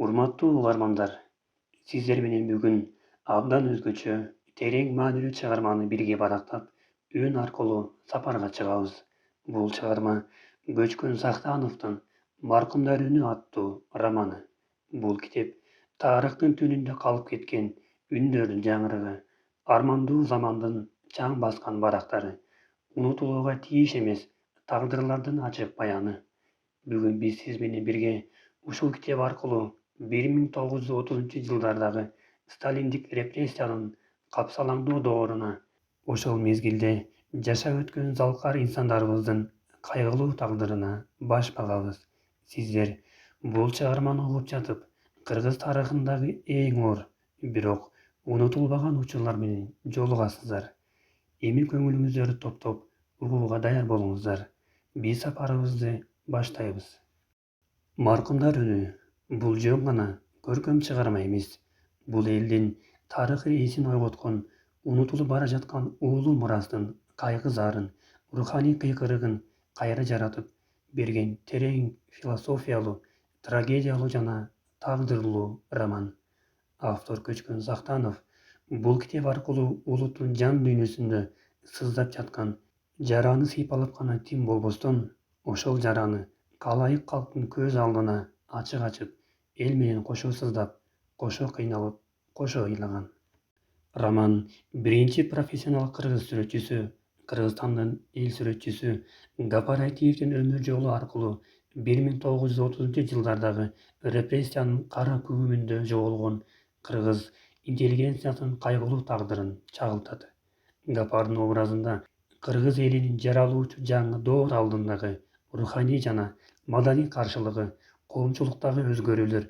Урматтуу угармандар, сиздер менен бүгүн абдан өзгөчө, терең маанилүү чыгарманы бирге барактап, үн аркылуу сапарга чыгабыз. Бул чыгарма Көчкөн Сактановдун «Маркумдар үнү» аттуу романы. Бул китеп тарыхтын түнүндө калып кеткен үндөрдүн жаңырыгы, армандуу замандын чаң баскан барактары, унутулууга тийиш эмес тагдырлардын ачык баяны. Бүгүн биз сиз менен бирге ушул китеп аркылуу 1930-жылдардагы сталиндик репрессиянын капсалаңдуу дооруна, ошол мезгилде жашап өткөн залкар инсандарыбыздын кайгылуу тагдырына баш багабыз. Сиздер бул чыгарманы угуп жатып, кыргыз тарыхындагы эң оор, бирок унутулбаган учурлар менен жолугасыздар. Эми көңүлүңүздөрдү топтоп угууга даяр болуңуздар. Биз сапарыбызды баштайбыз. Маркумдар үнү бул жөн гана көркөм чыгарма эмес. Бул элдин тарыхый эсин ойготкон, унутулуп бара жаткан уулуу мурастын кайгы заарын, руханий кыйкырыгын кайра жаратып берген терең философиялуу, трагедиялуу жана тагдырлуу роман. Автор Көчкөн Сактанов бул китеп аркылуу улуттун жан дүйнөсүндө сыздап жаткан жараны сыйпалап гана тим болбостон, ошол жараны калайык калктын көз алдына ачык ачып, эл менен кошо сыздап, кошо кыйналып, кошо ыйлаган. Роман биринчи профессионал кыргыз сүрөтчүсү, Кыргызстандын эл сүрөтчүсү Гапар Айтиевдин өмүр жолу аркылуу 1930-жылдардагы репрессиянын кара күбүмүндө жоголгон кыргыз интеллигенциясынын кайгылуу тагдырын чагылтат. Гапардын образында кыргыз элинин жаралуучу жаңы доор алдындагы руханий жана маданий каршылыгы, коомчулуктагы өзгөрүүлөр,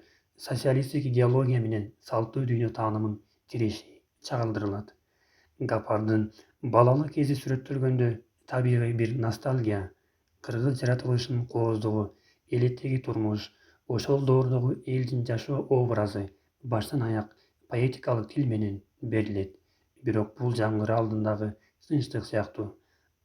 социалисттик идеология менен салттуу дүйнө таанымын тиреши чагылдырылат. Гапардын балалык кези сүрөттөлгөндө табигый бир ностальгия, кыргыз жаратылышынын кооздугу, элеттеги турмуш, ошол доордогу элдин жашоо образы баштан аяк поэтикалык тил менен берилет. Бирок бул жаңыры алдындагы тынчтык сыяктуу.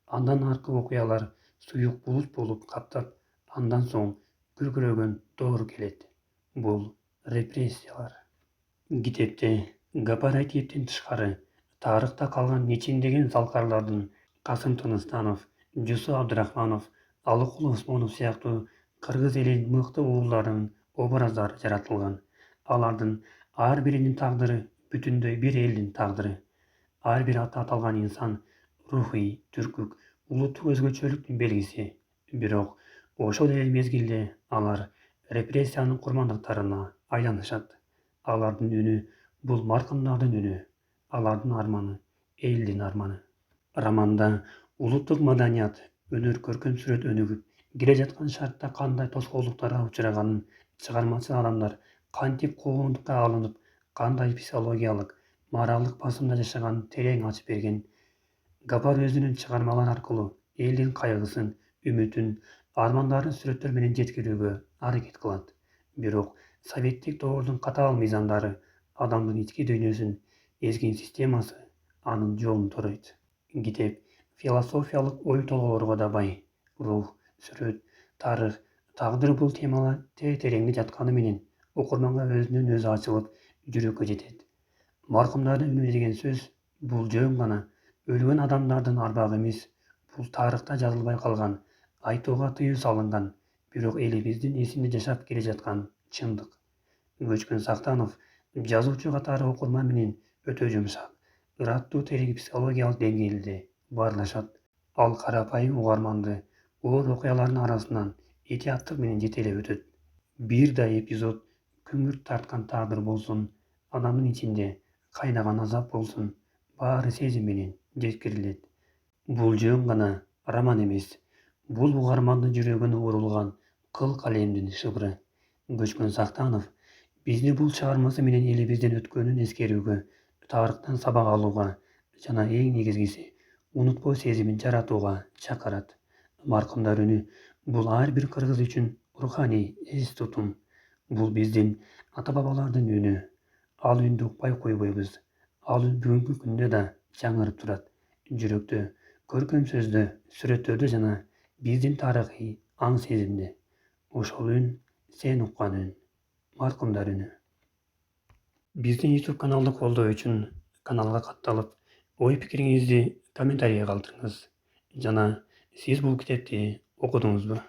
Андан аркы окуялар суюк булут болуп каптап, андан соң күркүрөгөн доор келет. Бул репрессиялар. Китепте Гапар Айтиевдин тышкары тарыхта калган нечендеген залкарлардын Касым Тыныстанов, Жусу Абдрахманов, Алыкул Осмонов сыяктуу кыргыз элинин мыкты уулдарынын образдары жаратылган. Алардын ар биринин тагдыры бүтүндөй бир элдин тагдыры. Ар бир аты аталган инсан рухий, түркүк, улуттук өзгөчөлүктүн белгиси. Бирок ошол эле мезгилде алар репрессиянын курмандыктарына айланышат. Алардын үнү бул маркумдардын үнү, алардын арманы элдин арманы. Романда улуттук маданият, өнөр, көркөм сүрөт өнүгүп келе жаткан шартта кандай тоскоолдуктарга учураганын, чыгармачыл адамдар кантип куугунтукка алынып, кандай психологиялык, моралдык басымда жашаганын терең ачып берген. Гапар өзүнүн чыгармалары аркылуу элдин кайгысын, үмүтүн, армандарын сүрөттөр менен жеткирүүгө аракет кылат. Бирок советтик доордун катаал мыйзамдары, адамдын ички дүйнөсүн эзген системасы анын жолун торойт. Китеп философиялык ой толгоолорго да бай. Рух, сүрөт, тарых, тагдыр бул темалар тереңде жатканы менен окурманга өзүнөн өзү ачылып, жүрөккө жетет. Маркумдардын үнү деген сөз бул жөн гана өлгөн адамдардын арбагы эмес, бул тарыхта жазылбай калган, айтууга тыюу салынган, бирок элибиздин эсинде жашап келе жаткан чындык. Көчкөн Сактанов жазуучу катары окурман менен өтө жумшак, ыраттуу терең психологиялык деңгээлде баарлашат. Ал карапайым угарманды оор окуялардын арасынан этияттык менен жетелеп өтөт. Бир да эпизод күңүрт тарткан тагдыр болсун, адамдын ичинде кайнаган азап болсун, баары сезим менен жеткирилет. Бул жөн гана роман эмес, бул угармандын жүрөгүнө урулган кыл калемдин шыбыры. Көчкөн Сактанов бизди бул чыгармасы менен элибиздин өткөнүн эскерүүгө, тарыхтан сабак алууга жана эң негизгиси унутпоо сезимин жаратууга чакырат. Маркумдар үнү бул ар бир кыргыз үчүн руханий эс тутум. Бул биздин ата-бабалардын үнү. Ал үндү укпай койбойбуз. Ал үн бүгүнкү күндө да жаңырып турат. Жүрөктө, көркөм сөздө, сүрөттөрдө жана биздин тарыхый аң сезимде. Ошол үн сен уккан үн. Марқұмдар үні. Біздің YouTube каналды қолдау үшін каналға катталып, ой пікіріңізді комментарийге қалдырыңыз. Жана сіз бұл кітепті оқыдыңыз ба?